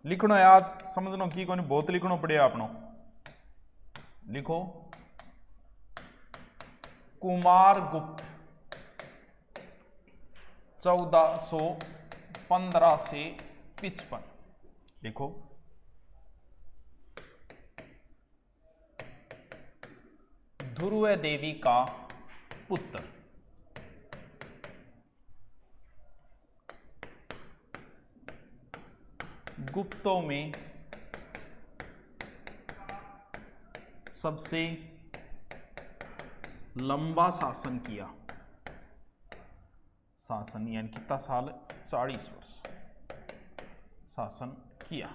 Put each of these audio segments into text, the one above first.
लिखनो है आज समझनो की कोनी बहुत लिखनो पड़े आपनो। लिखो कुमारगुप्त 1415 से 55। लिखो ध्रुव देवी का पुत्र गुप्तों में सबसे लंबा शासन किया। शासन यानी कितना साल? 40 वर्ष शासन किया।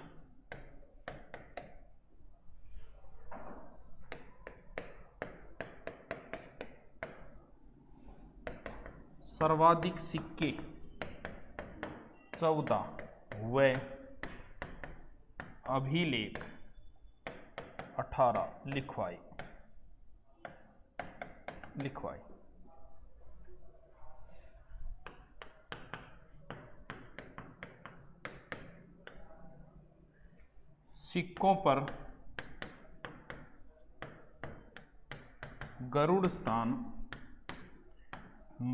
सर्वाधिक सिक्के 14 व अभिलेख 18 लिखवाए। सिक्कों पर गरुड़ स्थान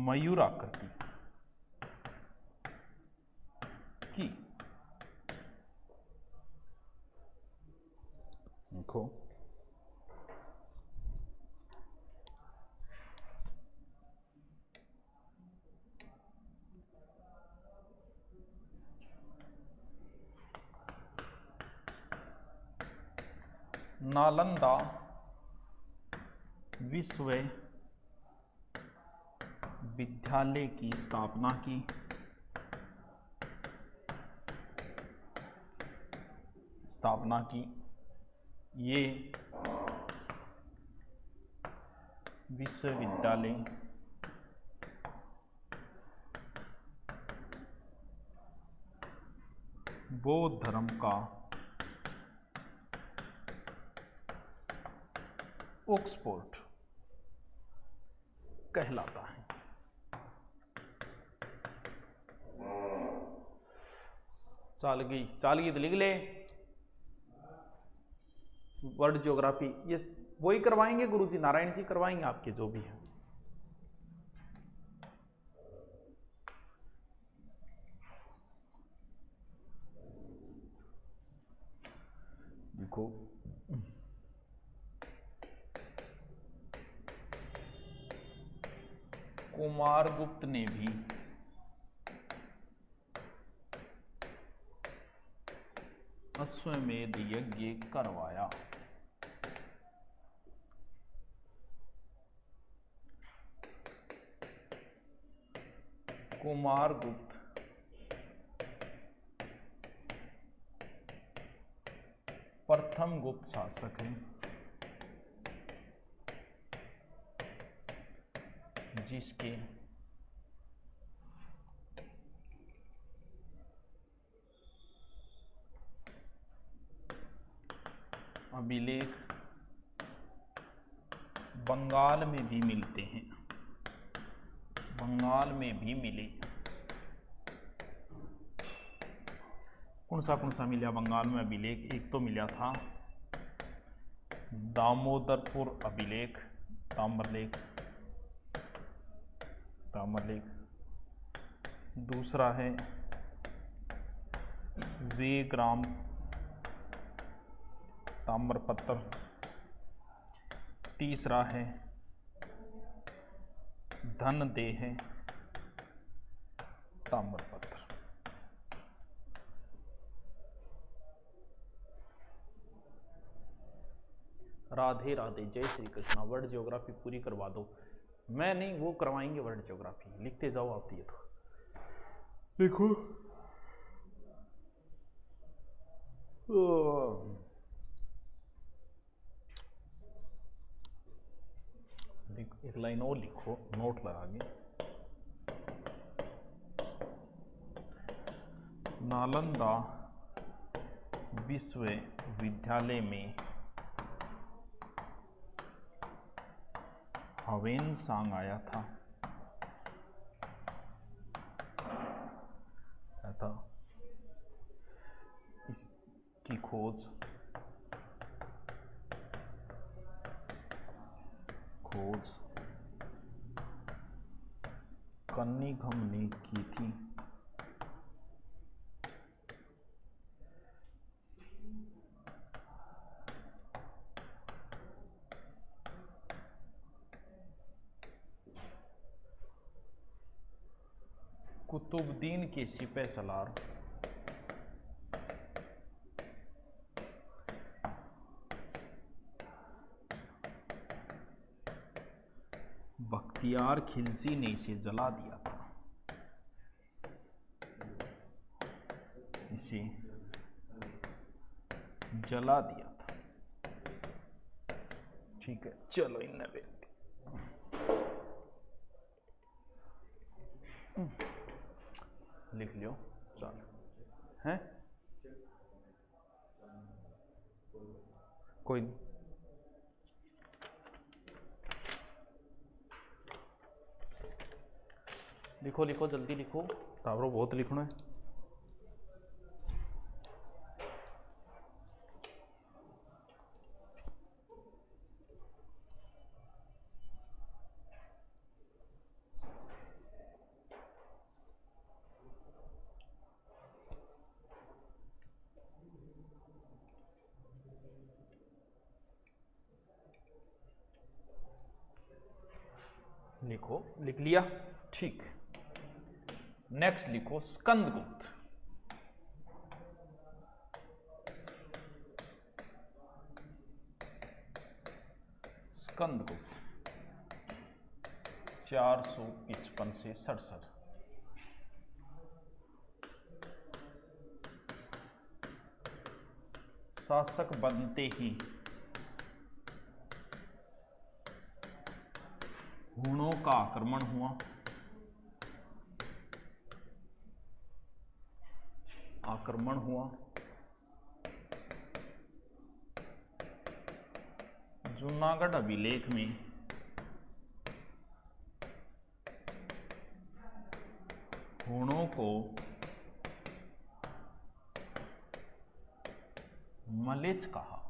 मयूराकृति की। देखो नालंदा विश्वविद्यालय की स्थापना की। ये विश्वविद्यालय बौद्ध धर्म का ऑक्सफोर्ड कहलाता है। चाल गई तो लिख ले। वर्ल्ड ज्योग्राफी ये वही करवाएंगे गुरुजी, नारायण जी करवाएंगे आपके जो भी है। देखो कुमारगुप्त ने भी अश्वमेध यज्ञ करवाया। कुमारगुप्त प्रथम गुप्त शासक हैं जिसके अभिलेख बंगाल में भी मिलते हैं। बंगाल में भी मिले। कौन सा मिला बंगाल में अभिलेख? एक तो मिला था दामोदरपुर अभिलेख, ताम्रलेख। दूसरा है वेग्राम ताम्रपत्र। तीसरा है धनदेह ताम्रपत्र। राधे राधे, जय श्री कृष्णा। वर्ल्ड ज्योग्राफी पूरी करवा दो। मैं नहीं, वो करवाएंगे वर्ल्ड ज्योग्राफी। लिखते जाओ आप ये तो। देखो एक लाइन और लिखो नोट लगा के। नालंदा विश्वविद्यालय में ह्वेनसांग आया था। की खोज कनिंघम ने की थी। कुतुबुद्दीन के सिपह सलार बख्तियार खिलजी ने इसे जला दिया था। इसे जला दिया था। ठीक है, चलो इन्हें लिख लियो। चल हैं, कोई नहीं। लिखो लिखो जल्दी लिखो, टावरो बहुत लिखना है। लिखो, लिख लिया, ठीक। नेक्स्ट लिखो स्कंदगुप्त। स्कंदगुप्त 455 से 67। शासक बनते ही हुणों का आक्रमण हुआ। जूनागढ़ अभिलेख में हुणों को मलेच्छ कहा।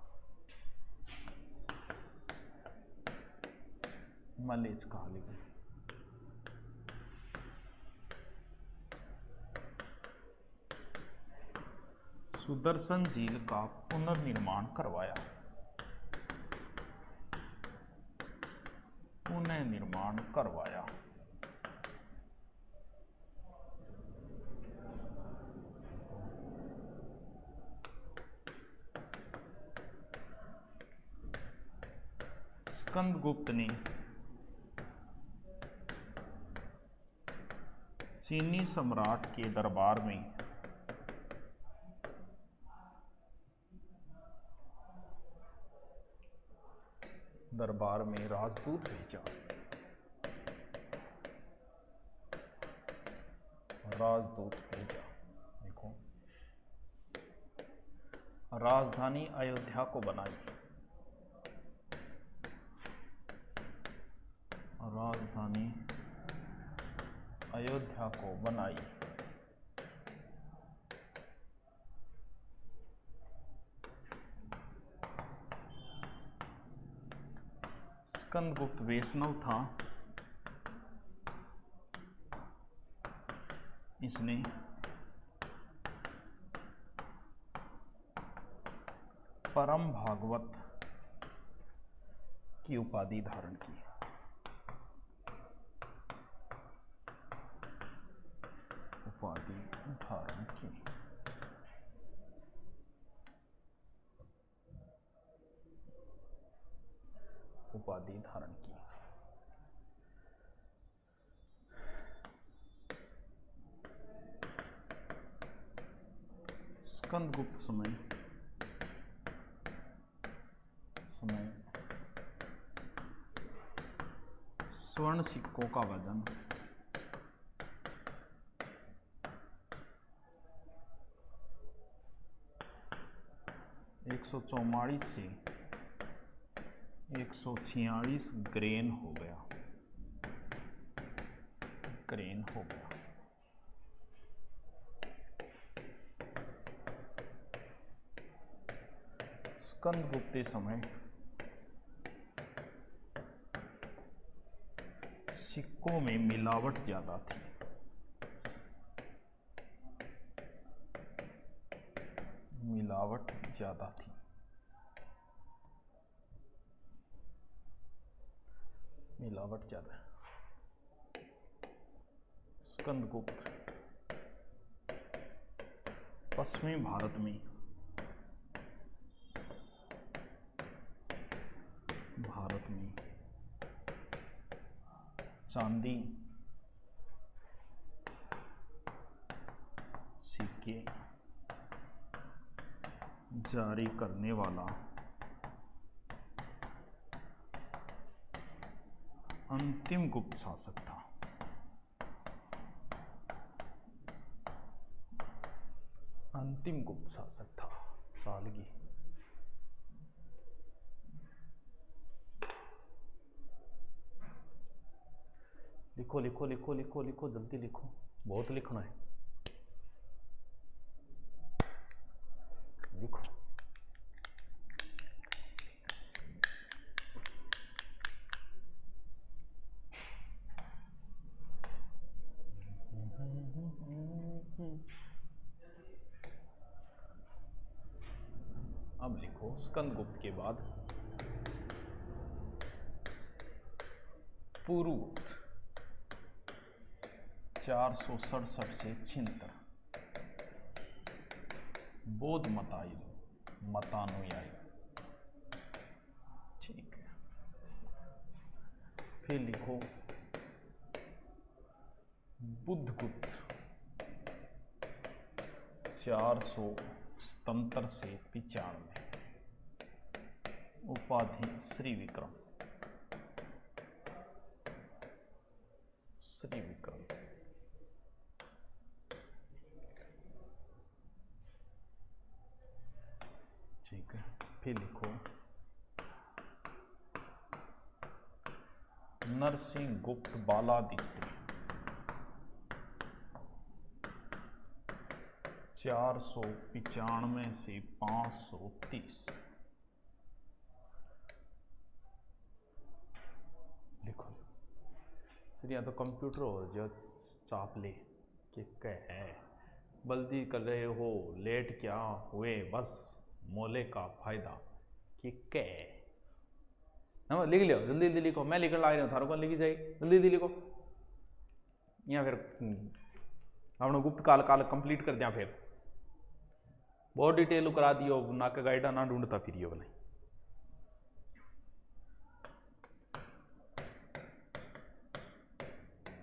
लेकिन सुदर्शन झील का पुनर्निर्माण करवाया। स्कंदगुप्त ने चीनी सम्राट के दरबार में राजदूत भेजा। देखो, राजधानी अयोध्या को बनाई। स्कंदगुप्त वैष्णव था। इसने परम भागवत की उपाधि धारण की। स्कंदगुप्त समय स्वर्ण सिक्कों का वजन 144 से 146 ग्रेन हो गया। स्कंदगुप्त समय सिक्कों में मिलावट ज्यादा थी। मिलावट ज्यादा थी। मिलावट ज्यादा। स्कंदगुप्त पश्चिमी भारत में चांदी सिक्के जारी करने वाला अंतिम गुप्त शासक था। अंतिम गुप्त शासक था। सालगी लिखो लिखो लिखो लिखो लिखो, जल्दी लिखो, बहुत लिखना है। लिखो। अब लिखो स्कंदगुप्त के बाद पुरुगुप्त 467 से 76, बौद्ध मतानुयायी। ठीक है, फिर लिखो बुद्धगुप्त 477 से 95, उपाधि श्री विक्रम। श्री विक्रम। ठीक है, फिर लिखो नरसिंह गुप्त बालादित्य 495 से 530। लिखो फिर, या तो कंप्यूटर हो जो चाप ले कि कह है बल्दी कर रहे हो, लेट क्या हुए, बस मोले का फायदा कि कह। लिख लियो, जल्दी जल्दी लिखो, मैं लिखने लग रहा हूँ, थारो कौन लिखी जाएगी, जल्दी जल्दी लिखो। या फिर अपना गुप्त काल कंप्लीट कर दिया, फिर बहुत डिटेल करा दियो, ना के गाइडा ना ढूंढता फिर बोले।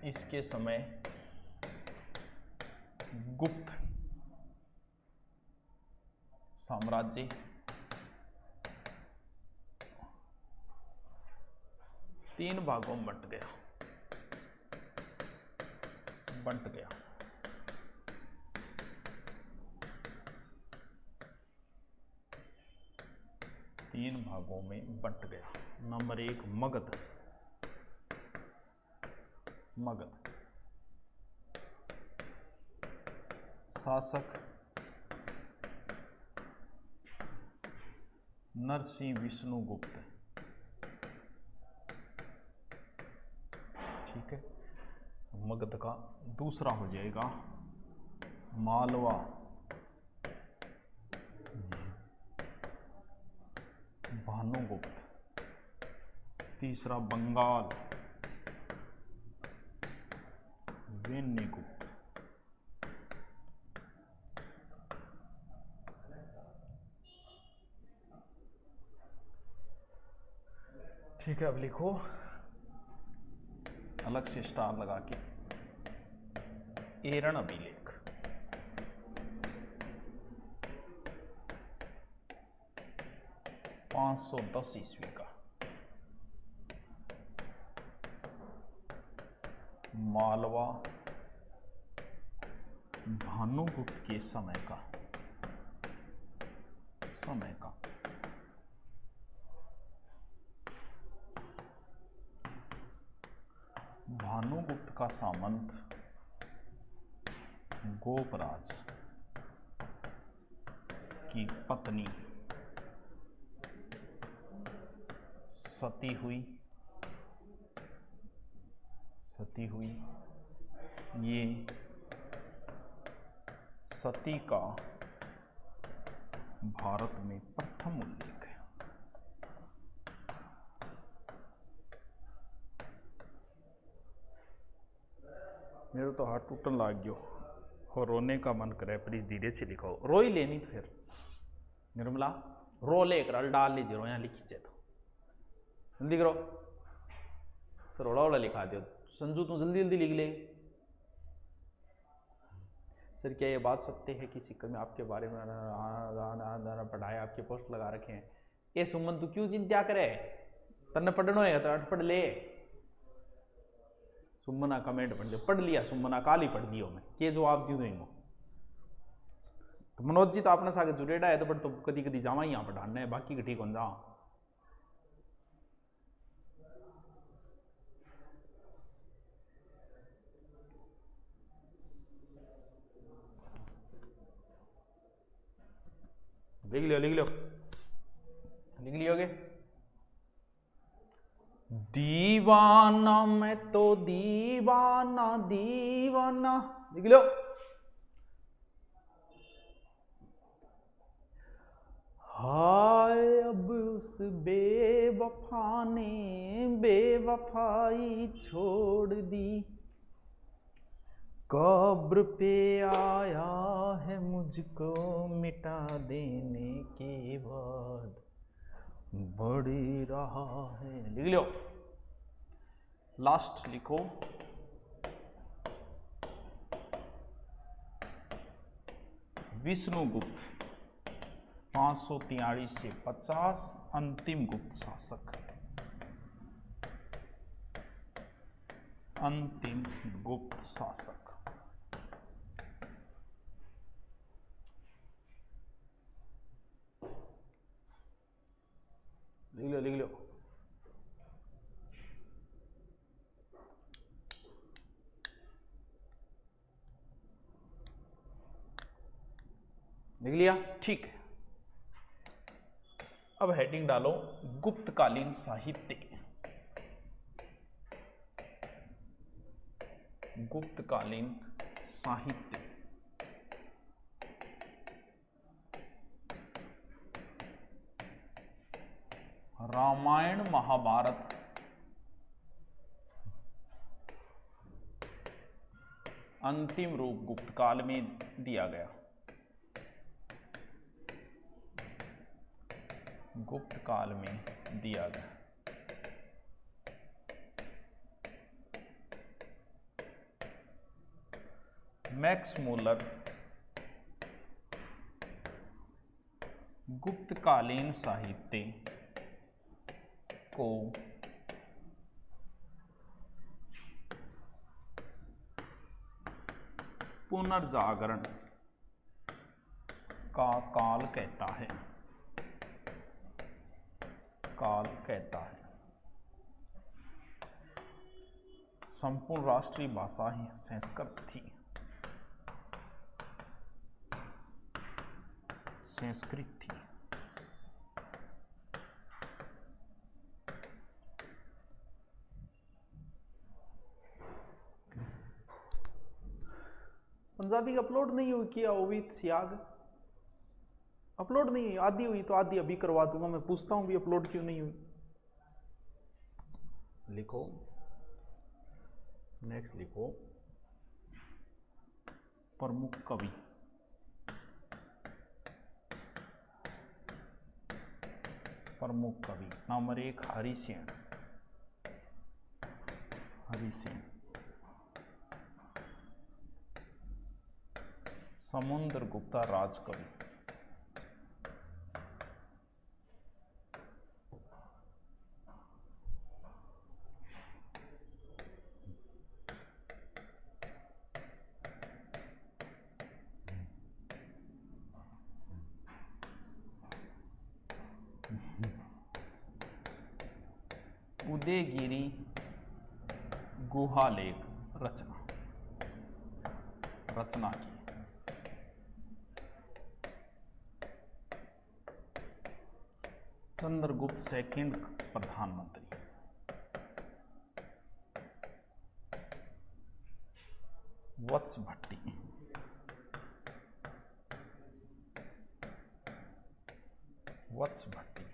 इसके समय गुप्त साम्राज्य तीन भागों में बंट गया। तीन भागों में बंट गया। नंबर 1 मगध। शासक नरसिंह विष्णुगुप्त। ठीक है, मगध का दूसरा हो जाएगा मालवा भानुगुप्त। तीसरा बंगाल वेन्नीगुप्त। ठीक है, अब लिखो अलग से स्टार लगा के एरण अभिलेख। (510 ईस्वी का मालवा भानुगुप्त के समय का भानुगुप्त का सामंत गोपराज की पत्नी सती हुई, सती हुई, ये सती का भारत में प्रथम उल्लेख है। मेरे तो हाथ टूटन लाग गयो और रोने का मन करे, प्लीज धीरे से लिखो, रो ही लेनी तो फिर निर्मला रो ले कर डाल लीजिए, रो यहाँ लिखी जाए तो जल्दी करो सर, ओला ओला लिखा दो संजू, तू जल्दी जल्दी लिख ले। सर क्या ये बात सत्य है कि सिक्कर में आपके बारे में पढ़ाया, आपके पोस्ट लगा रखे हैं? ये सुमन तू क्यों चिंता करे, तन्ने पढ़नो है तो पढ़ ले। सुमना कमेंट पढ़ दे, पढ़ लिया सुमना, काल ही पढ़ दियो मैं, के जवाब दी दूंगा। तो मनोज जी तो अपने साथ जुड़ेड़ा है, तो बट तो कदी कदी जावा यहाँ पढ़ाने है, बाकी ठीक हो जा। लिख लियो, लिख लियो, लिख लियोगे? दीवाना मैं तो दीवाना, दीवाना, लिख लो। हाय अब उस बेवफा ने बेवफाई छोड़ दी, कब्र पे आया है मुझको मिटा देने के बाद, बड़ी रहा है। लिख लो, लास्ट लिखो। विष्णुगुप्त 543 से 50 अंतिम गुप्त शासक, अंतिम गुप्त शासक। लिख लो, लिख लो। लिख लिया, ठीक है। अब हेडिंग डालो गुप्तकालीन साहित्य, गुप्तकालीन साहित्य। रामायण महाभारत अंतिम रूप गुप्त काल में दिया गया, गुप्त काल में दिया गया। मैक्स मूलर गुप्तकालीन साहित्य को पुनर्जागरण का काल कहता है, काल कहता है। संपूर्ण राष्ट्रीय भाषा ही संस्कृत थी, संस्कृत थी। पंजाबी अपलोड नहीं हुई किया ओवित सियाग, अपलोड नहीं हुई, आधी हुई तो आधी अभी करवा दूंगा। मैं पूछता हूं भी अपलोड क्यों नहीं हुई। लिखो नेक्स्ट, लिखो प्रमुख कवि, प्रमुख कवि। नंबर 1 हरिसेन, हरिसेन। समुद्रगुप्ता राजकवि, उदयगिरी गुहालेख रचना, रचना की। चंद्रगुप्त सेकंड प्रधानमंत्री। वत्स भट्टी। वत्स भट्टी।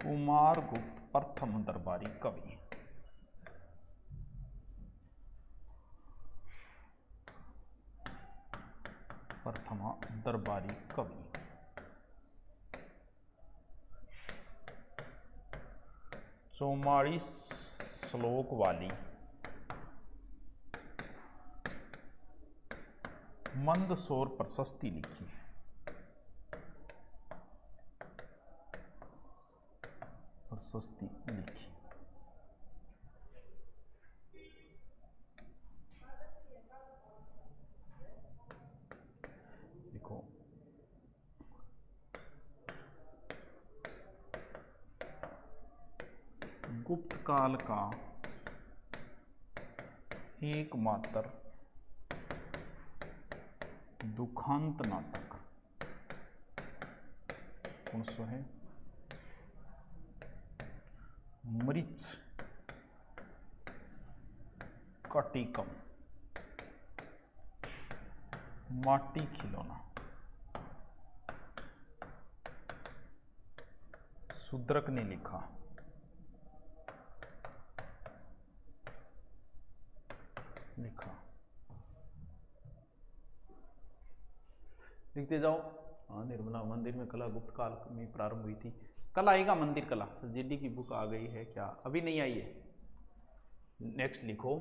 कुमारगुप्त प्रथम दरबारी कवि। प्रथम दरबारी कवि। चौवालीस श्लोक वाली मंदसौर प्रशस्ति लिखी। प्रशस्ति लिखी। देखो गुप्त काल का एकमात्र दुखांत नाटक कौन सा है? मृच्छ कटिकम माटी खिलौना। शूद्रक ने लिखा। लिखते जाओ। हाँ, निर्मला मंदिर में कला गुप्त काल में प्रारंभ हुई थी। कल आएगा मंदिर कला। जीडी की बुक आ गई है क्या? अभी नहीं आई है। नेक्स्ट लिखो।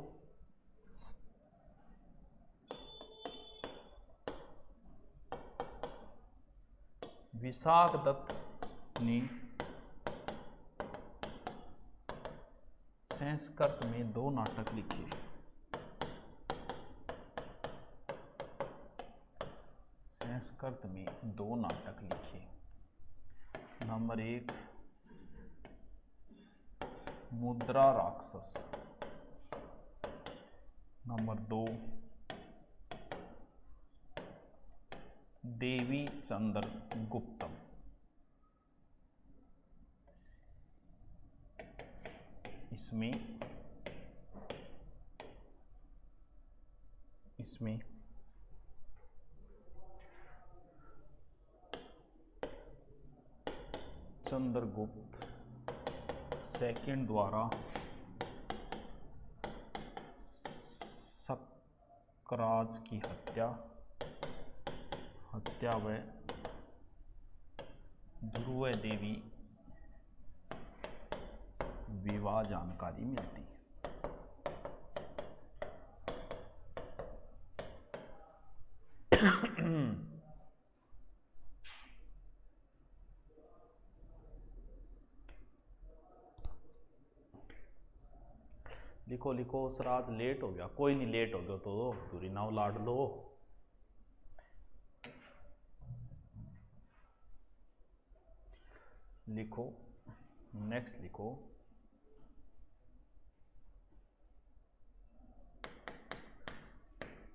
विशाख दत्त ने संस्कृत में 2 नाटक लिखे। संस्कृत में 2 नाटक लिखे। नंबर 1 मुद्रा राक्षस। नंबर 2 देवी चंद्र गुप्तम। इसमें चंद्रगुप्त सेकंड द्वारा सक्राज की हत्या व ध्रुव देवी विवाह जानकारी मिलती। लिखो लिखो। सराज लेट हो गया। कोई नहीं, लेट हो गया तो दूरी नाव लाड लो। लिखो। नेक्स्ट लिखो।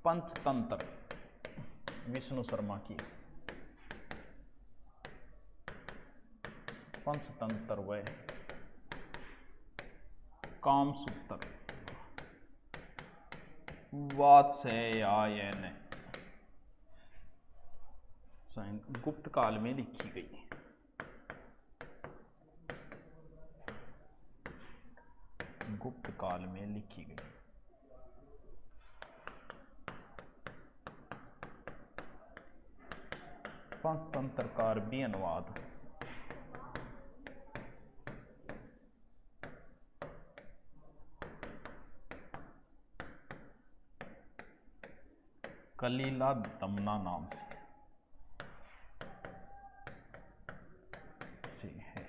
पंचतंत्र विष्णु शर्मा की। पंचतंत्र व कामसूत्र वात्स्यायन गुप्त काल में लिखी गई। गुप्त काल में लिखी गई। पंचतंत्र का अरबी अनुवाद कलीला दमना नाम से है।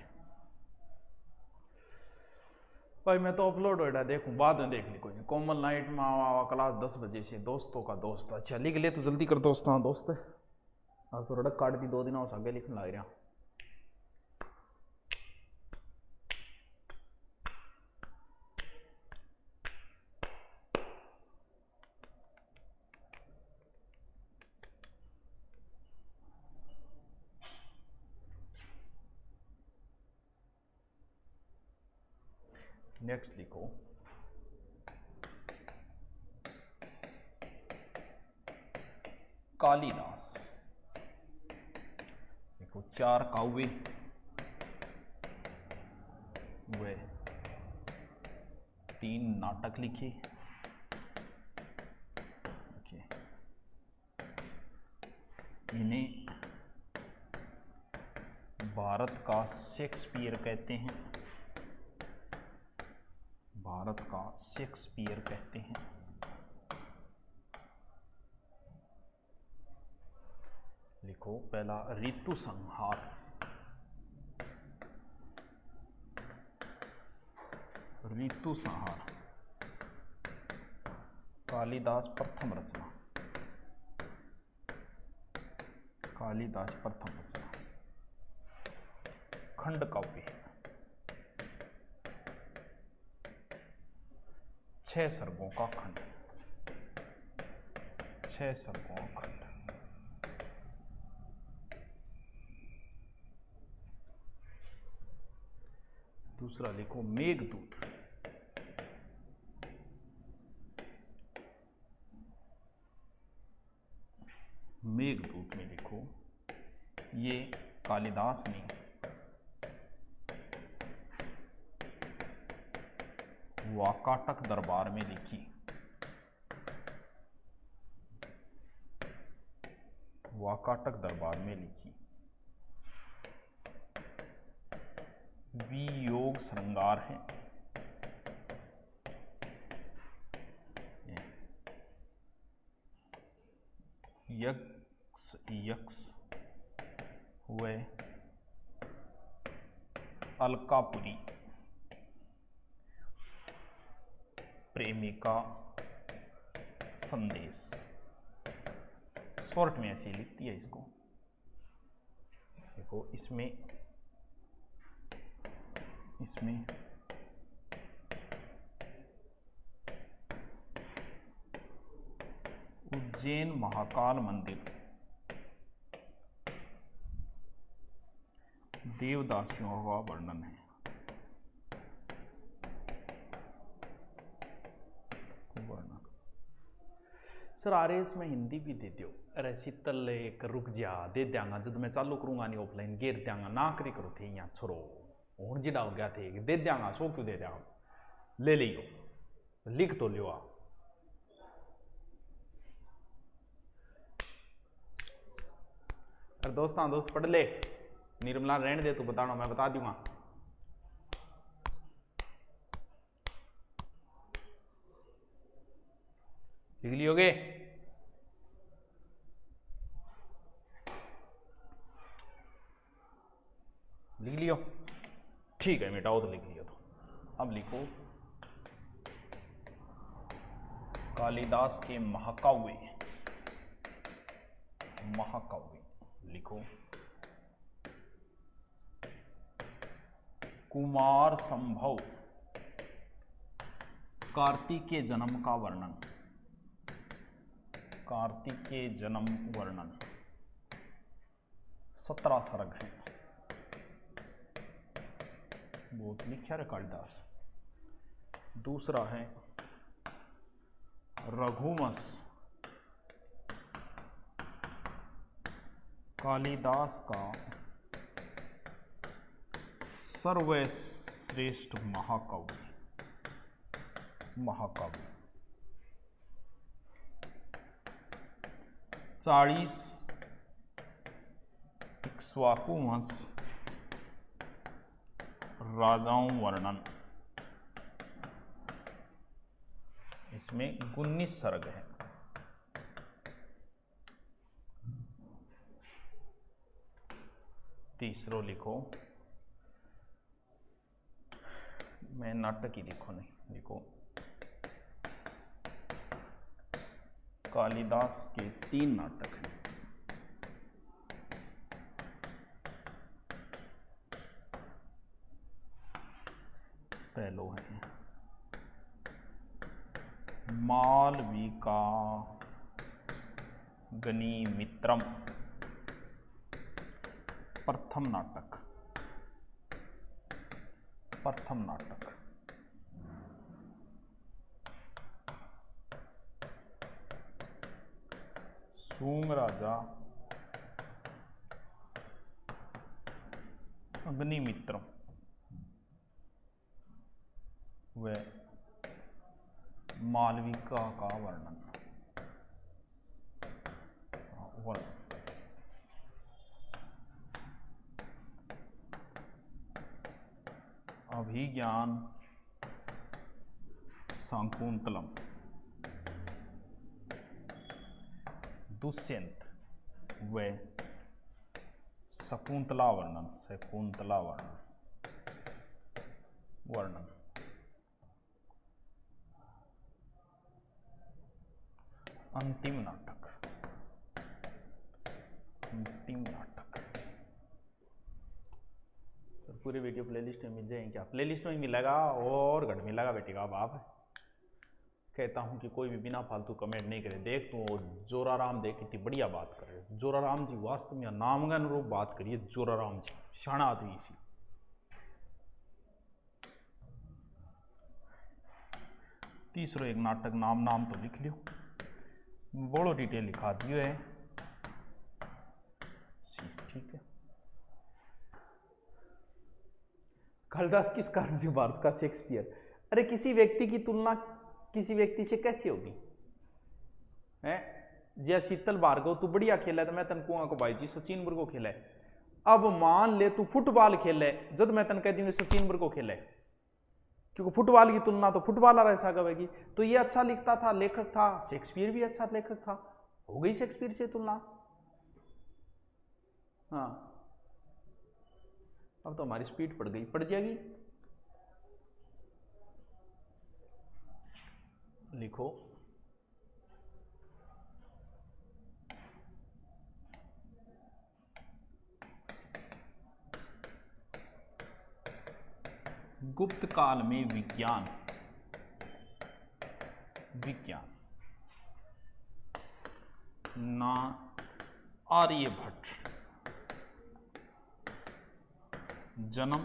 भाई मैं तो अपलोड हो रहा देखूं, बाद में देख ली। कोई नहीं। कोमल नाइट में आवा क्लास 10 बजे से। दोस्तों का दोस्त। अच्छा लिख ले तो जल्दी कर दोस्त। हाँ दोस्त आज तो रड़क काट दी। 2 दिन हो आगे लिखने लग रहा। नेक्स्ट लिखो कालिदास। देखो 4 काव्य वे 3 नाटक लिखे। इन्हें भारत का शेक्सपियर कहते हैं। भारत का शेक्सपियर कहते हैं। लिखो पहला ऋतु संहार। ऋतु संहार कालिदास प्रथम रचना। कालिदास प्रथम रचना। खंड काव्य 6 सर्गों का खंड। 6 सर्गों का खंड। दूसरा लिखो मेघदूत। मेघदूत में लिखो ये कालिदास ने वाकाटक दरबार में लिखी। वाकाटक दरबार में लिखी वियोग श्रृंगार है। यक्ष हुए अलकापुरी प्रेमिका संदेश। शॉर्ट में ऐसी लिखती है इसको। देखो इसमें उज्जैन महाकाल मंदिर, देवदासियों का वर्णन है। सर आरएस में हिंदी भी दे दो। अरे शीतल एक रुक जा, दे देंगा जब मैं चालू करूंगा नहीं ऑफलाइन गेर देंगा ना करी करो थे यहाँ छोड़ो हूँ जिड़ा हो गया थे दे देंगा। सो क्यों दे देंगा, ले लियो लिख तो लियो आप। अरे दोस्त पढ़ ले, निर्मला रहने दे तू बताना मैं बता दूंगा। लिख लियोगे? लिख लियो? ठीक है मिटाओ तो लिख लियो। तो अब लिखो कालिदास के महाकाव्य। महाकाव्य लिखो कुमार संभव कार्तिक के जन्म का वर्णन। कार्तिक के जन्म वर्णन 17 सर्ग हैं। बहुत लिखा है कालिदास। दूसरा है रघुवंश। कालिदास का सर्वश्रेष्ठ महाकाव्य। महाकाव्य 40 इक्ष्वाकु वंश राजाओं वर्णन। इसमें 19 सर्ग है। तीसरो लिखो, मैं नाटक ही लिखो नहीं, लिखो कालिदास के 3 नाटक हैं। पहलो है मालविका गनिमित्रम। प्रथम नाटक। सूंग राजा अग्निमित्र व मालविका का वर्णन। अभिज्ञान शाकुंतलम दुष्यंत व शकुंतला वर्णन। अंतिम नाटक सर पूरे वीडियो प्लेलिस्ट में मिल जाएंगे क्या? प्लेलिस्ट में मिलेगा और घट मिलेगा बेटेगा। अब आप कहता हूं कि कोई भी बिना फालतू कमेंट नहीं करे। देख तू जोराराम देख कितनी बढ़िया बात कर रहे हो। जोराराम जी वास्तव में नाम का अनुरूप बात करिए। जोराराम जी शाना आदमी इसी। तीसरो एक नाटक नाम तो लिख लियो, बड़ो डिटेल लिखा दियो है। ठीक है। कालिदास किस कारण से भारत का शेक्सपियर? अरे किसी व्यक्ति की तुलना किसी व्यक्ति से कैसे होगी है? जय शीतल भार्गव तू बढ़िया खेला है तो मैं तन कहूंगा को भाई जी सचिन बुर्गो खेला है। अब मान ले तू फुटबॉल खेला है, जब मैं तन कह दूंगी सचिन बुर्गो खेला है, क्योंकि फुटबॉल की तुलना तो फुटबॉलर ऐसा करेगी। तो ये अच्छा लिखता था, लेखक था, शेक्सपियर भी अच्छा लेखक था, हो गई शेक्सपियर से तुलना। हाँ अब तो हमारी स्पीड पड़ गई, पड़ जाएगी। लिखो गुप्त काल में विज्ञान ना आर्यभट्ट जन्म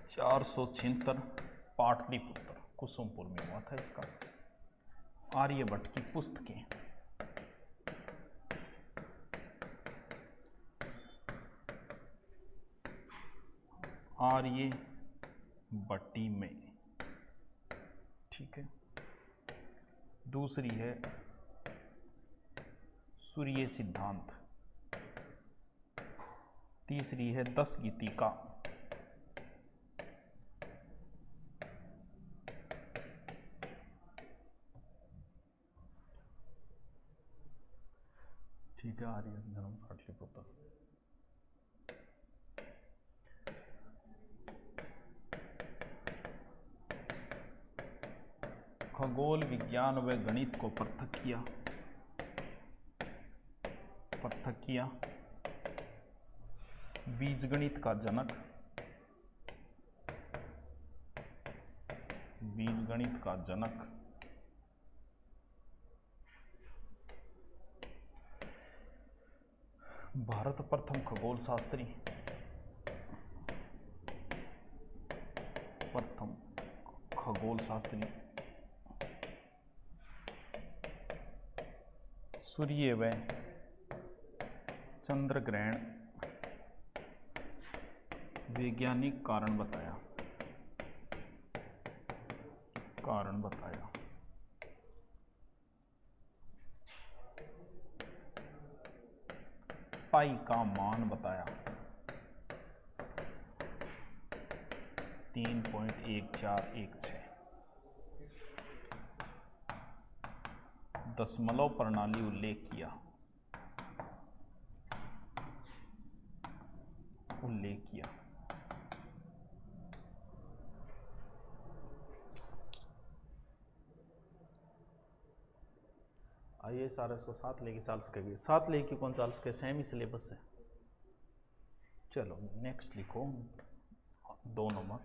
476 पाटलिपुत्र कुसुमपुर में हुआ था इसका। आर्यभट्ट की पुस्तकें आर्यभट्टी में, ठीक है। दूसरी है सूर्य सिद्धांत, तीसरी है 10 गीतिका, ठीक है। आर्य जन्म पाटलिपुत्र। खगोल विज्ञान व गणित को पृथक किया। बीजगणित का जनक भारत प्रथम खगोल शास्त्री सूर्य व चंद्र ग्रहण वैज्ञानिक कारण बताया। पाई का मान बताया 3.1416। दशमलव प्रणाली उल्लेख किया। आइए सारे इसको साथ लेके चल सकेगी, साथ लेके कौन चल सके, सेम ही सिलेबस है। चलो नेक्स्ट लिखो 2 नंबर।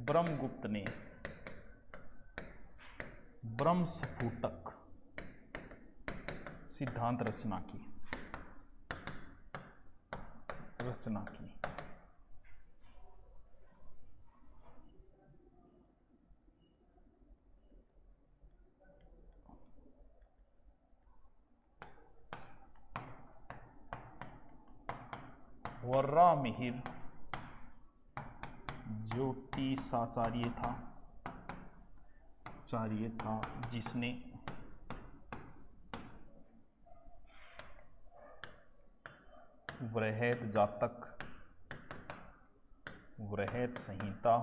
ब्रह्मगुप्त ने ब्रह्म स्फुटक सिद्धांत रचना की। वर्रा मिहिर ज्योतिषाचार्य था जिसने बृहद जातक बृहद संहिता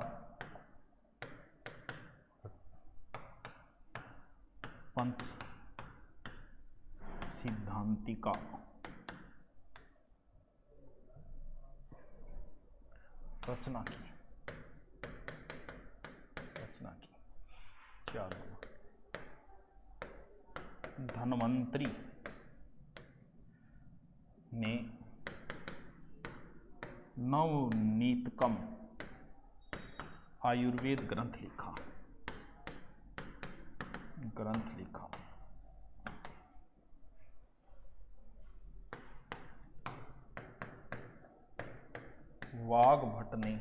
पंच सिद्धांतिका रचना की। क्या धन्वंतरी ने नवनीतकम आयुर्वेद ग्रंथ लिखा। वाग्भट ने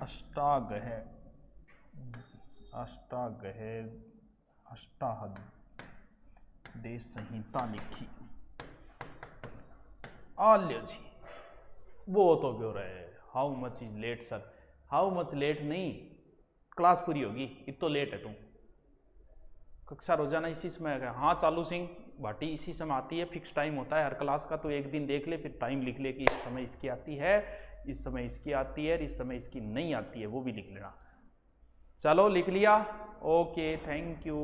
अष्टादश संहिता लिखी। आल्य जी वो तो क्यों रहे। How much is late sir? How much late नहीं, क्लास पूरी होगी, इतो लेट है तुम। कक्षा रोजाना इसी समय है। हाँ चालू सिंह भाटी इसी समय आती है, फिक्स टाइम होता है हर क्लास का। तो एक दिन देख ले, फिर टाइम लिख ले कि इस समय इसकी आती है, इस समय इसकी आती है, इस समय इसकी नहीं आती है, वो भी लिख लेना। चलो लिख लिया, ओके थैंक यू।